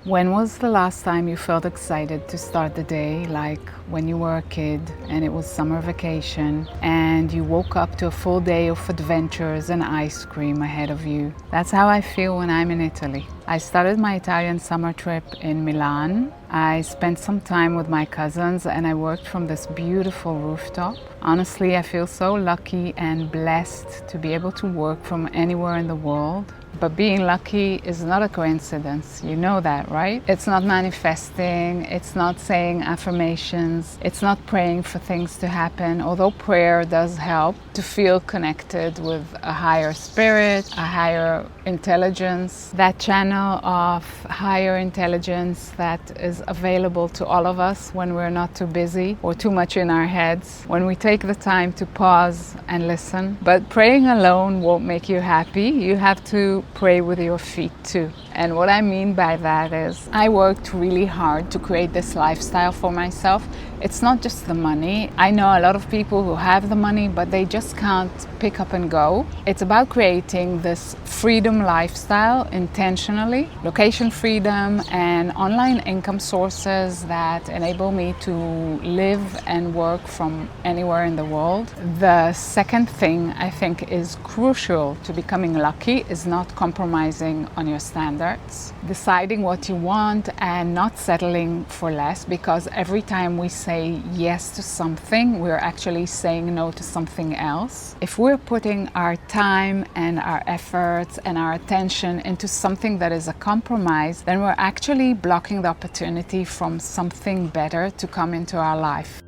When was the last time you felt excited to start the day, like when you were a kid and it was summer vacation and you woke up to a full day of adventures and ice cream ahead of you? That's how I feel when I'm in Italy. I started my Italian summer trip in Milan. I spent some time with my cousins and I worked from this beautiful rooftop. Honestly, I feel so lucky and blessed to be able to work from anywhere in the world. But being lucky is not a coincidence. You know that, right? It's not manifesting, it's not saying affirmations, it's not praying for things to happen, although prayer does help to feel connected with a higher spirit, a higher intelligence, that channel of higher intelligence that is available to all of us when we're not too busy or too much in our heads, when we take the time to pause and listen. But praying alone won't make you happy. You have to pray with your feet too. And what I mean by that is I worked really hard to create this lifestyle for myself. It's not just the money. I know a lot of people who have the money, but they just can't pick up and go. It's about creating this freedom lifestyle intentionally, location freedom and online income sources that enable me to live and work from anywhere in the world. The second thing I think is crucial to becoming lucky is not compromising on your standards, deciding what you want and not settling for less, because every time we say yes to something, we're actually saying no to something else. If we're putting our time and our efforts and our attention into something that is a compromise, then we're actually blocking the opportunity from something better to come into our life.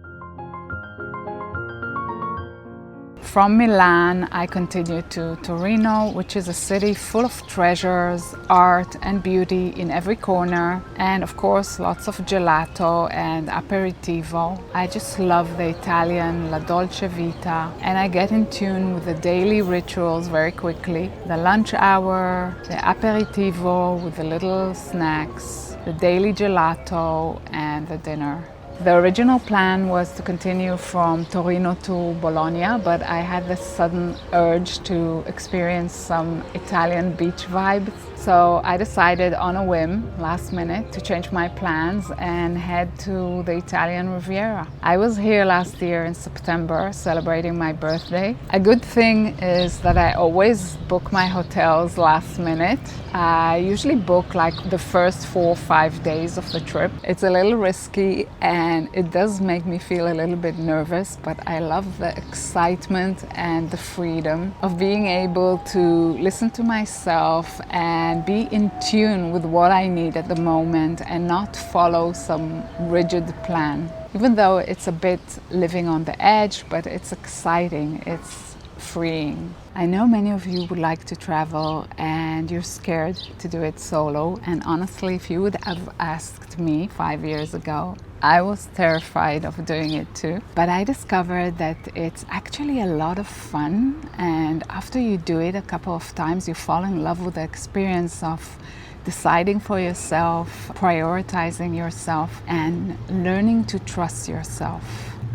From Milan, I continued to Torino, which is a city full of treasures, art and beauty in every corner, and of course lots of gelato and aperitivo. I just love the Italian la dolce vita, and I get in tune with the daily rituals very quickly. The lunch hour, the aperitivo with the little snacks, the daily gelato and the dinner. The original plan was to continue from Torino to Bologna, but I had this sudden urge to experience some Italian beach vibes. So I decided on a whim, last minute, to change my plans and head to the Italian Riviera. I was here last year in September celebrating my birthday. A good thing is that I always book my hotels last minute. I usually book like the first 4 or 5 days of the trip. It's a little risky and it does make me feel a little bit nervous, but I love the excitement and the freedom of being able to listen to myself and be in tune with what I need at the moment and not follow some rigid plan. Even though it's a bit living on the edge, but it's exciting, it's freeing. I know many of you would like to travel and you're scared to do it solo, and honestly, if you would have asked me 5 years ago, I was terrified of doing it too. But I discovered that it's actually a lot of fun, and after you do it a couple of times, you fall in love with the experience of deciding for yourself, prioritizing yourself, and learning to trust yourself.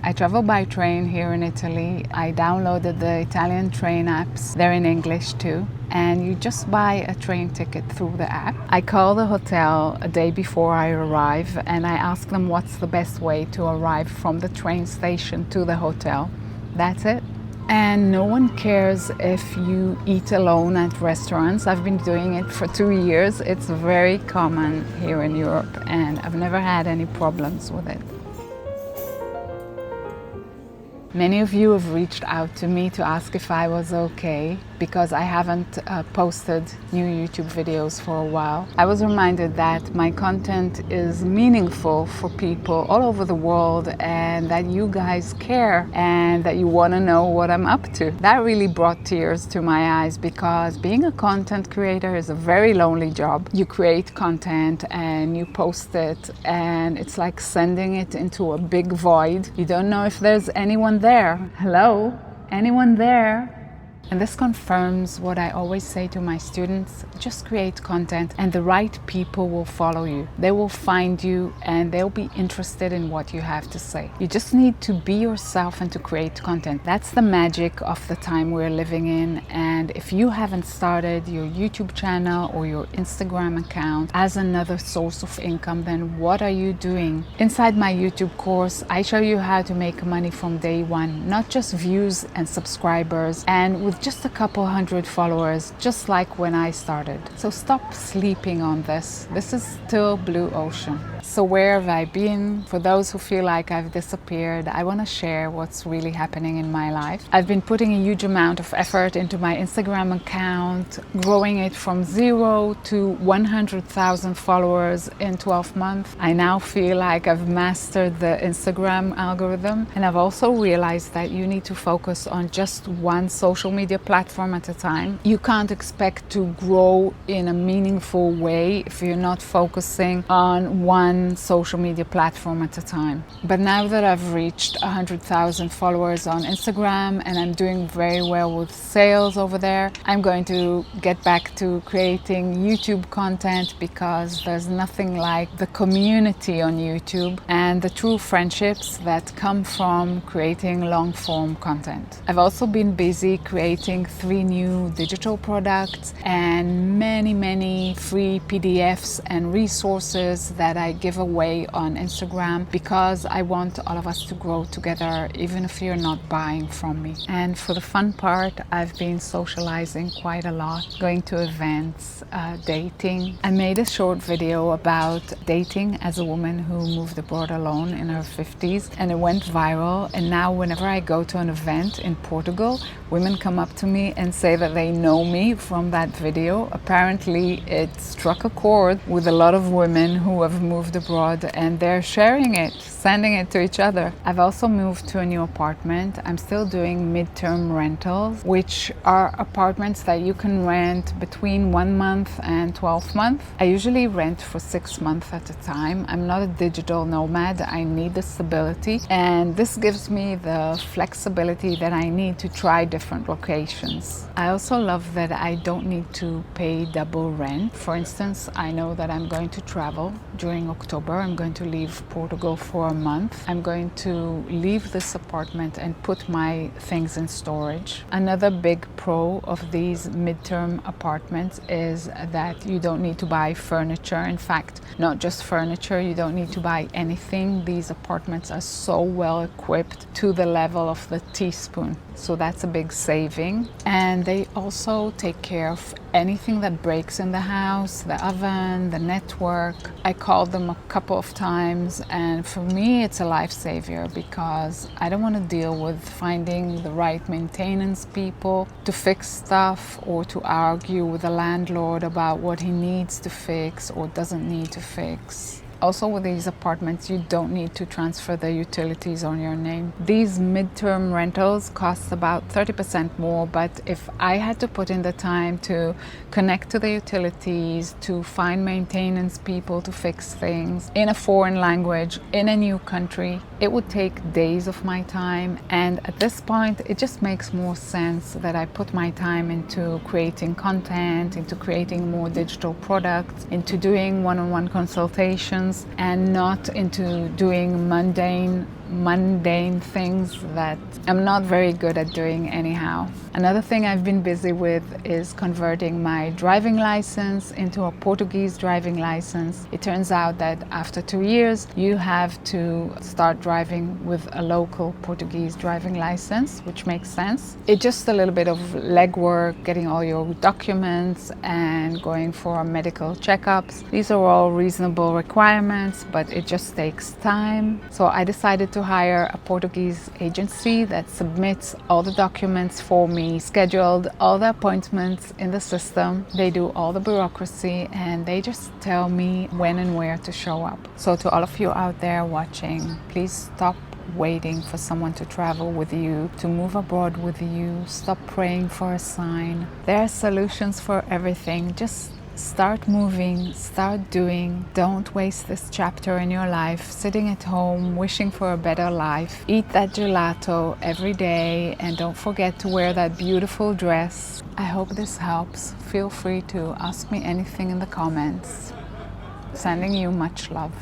I travel by train here in Italy. I downloaded the Italian train apps. They're in English too. And you just buy a train ticket through the app. I call the hotel a day before I arrive and I ask them what's the best way to arrive from the train station to the hotel. That's it. And no one cares if you eat alone at restaurants. I've been doing it for 2 years. It's very common here in Europe and I've never had any problems with it. Many of you have reached out to me to ask if I was okay because I haven't posted new YouTube videos for a while. I was reminded that my content is meaningful for people all over the world and that you guys care and that you want to know what I'm up to. That really brought tears to my eyes because being a content creator is a very lonely job. You create content and you post it and it's like sending it into a big void. You don't know if there's anyone there. Hello? Anyone there? And this confirms what I always say to my students: just create content and the right people will follow you. They will find you and they'll be interested in what you have to say. You just need to be yourself and to create content. That's the magic of the time we're living in. And if you haven't started your YouTube channel or your Instagram account as another source of income, then what are you doing? Inside my YouTube course, I show you how to make money from day one, not just views and subscribers, and with just a couple hundred followers, just like when I started. So stop sleeping on this. This is still blue ocean. So where have I been? For those who feel like I've disappeared, I want to share what's really happening in my life. I've been putting a huge amount of effort into my Instagram account, growing it from 0 to 100,000 followers in 12 months. I now feel like I've mastered the Instagram algorithm, and I've also realized that you need to focus on just one social media platform at a time. You can't expect to grow in a meaningful way if you're not focusing on one social media platform at a time. But now that I've reached 100,000 followers on Instagram and I'm doing very well with sales over there, I'm going to get back to creating YouTube content, because there's nothing like the community on YouTube and the true friendships that come from creating long form content. I've also been busy creating 3 new digital products and many free PDFs and resources that I give away on Instagram, because I want all of us to grow together, even if you're not buying from me. And for the fun part, I've been socializing quite a lot, going to events, dating. I made a short video about dating as a woman who moved abroad alone in her 50s, and it went viral. And now whenever I go to an event in Portugal, women come up to me and say that they know me from that video. Apparently it struck a chord with a lot of women who have moved abroad, and they're sharing it, sending it to each other. I've also moved to a new apartment. I'm still doing midterm rentals, which are apartments that you can rent between 1 month and 12 months. I usually rent for 6 months at a time. I'm not a digital nomad. I need the stability, and this gives me the flexibility that I need to try different locations. I also love that I don't need to pay double rent. For instance, I know that I'm going to travel during October. I'm going to leave Portugal for a month. I'm going to leave this apartment and put my things in storage. Another big pro of these midterm apartments is that you don't need to buy furniture. In fact, not just furniture, you don't need to buy anything. These apartments are so well equipped to the level of the teaspoon. So that's a big saving. And they also take care of anything that breaks in the house, the oven, the network. I called them a couple of times, and for me it's a lifesaver, because I don't want to deal with finding the right maintenance people to fix stuff, or to argue with the landlord about what he needs to fix or doesn't need to fix. Also, with these apartments, you don't need to transfer the utilities on your name. These midterm rentals cost about 30% more, but if I had to put in the time to connect to the utilities, to find maintenance people to fix things in a foreign language, in a new country, it would take days of my time. And at this point, it just makes more sense that I put my time into creating content, into creating more digital products, into doing one-on-one consultations, and not into doing mundane things that I'm not very good at doing anyhow. Another thing I've been busy with is converting my driving license into a Portuguese driving license. It turns out that after 2 years, you have to start driving with a local Portuguese driving license, which makes sense. It's just a little bit of legwork, getting all your documents and going for medical checkups. These are all reasonable requirements, but it just takes time. So I decided to hire a Portuguese agency that submits all the documents for me, scheduled all the appointments in the system. They do all the bureaucracy, and they just tell me when and where to show up. So to all of you out there watching, please stop waiting for someone to travel with you, to move abroad with you. Stop praying for a sign. There are solutions for everything. Just Start moving, start doing. Don't waste this chapter in your life sitting at home wishing for a better life. Eat that gelato every day and don't forget to wear that beautiful dress. I hope this helps. Feel free to ask me anything in the comments. Sending you much love.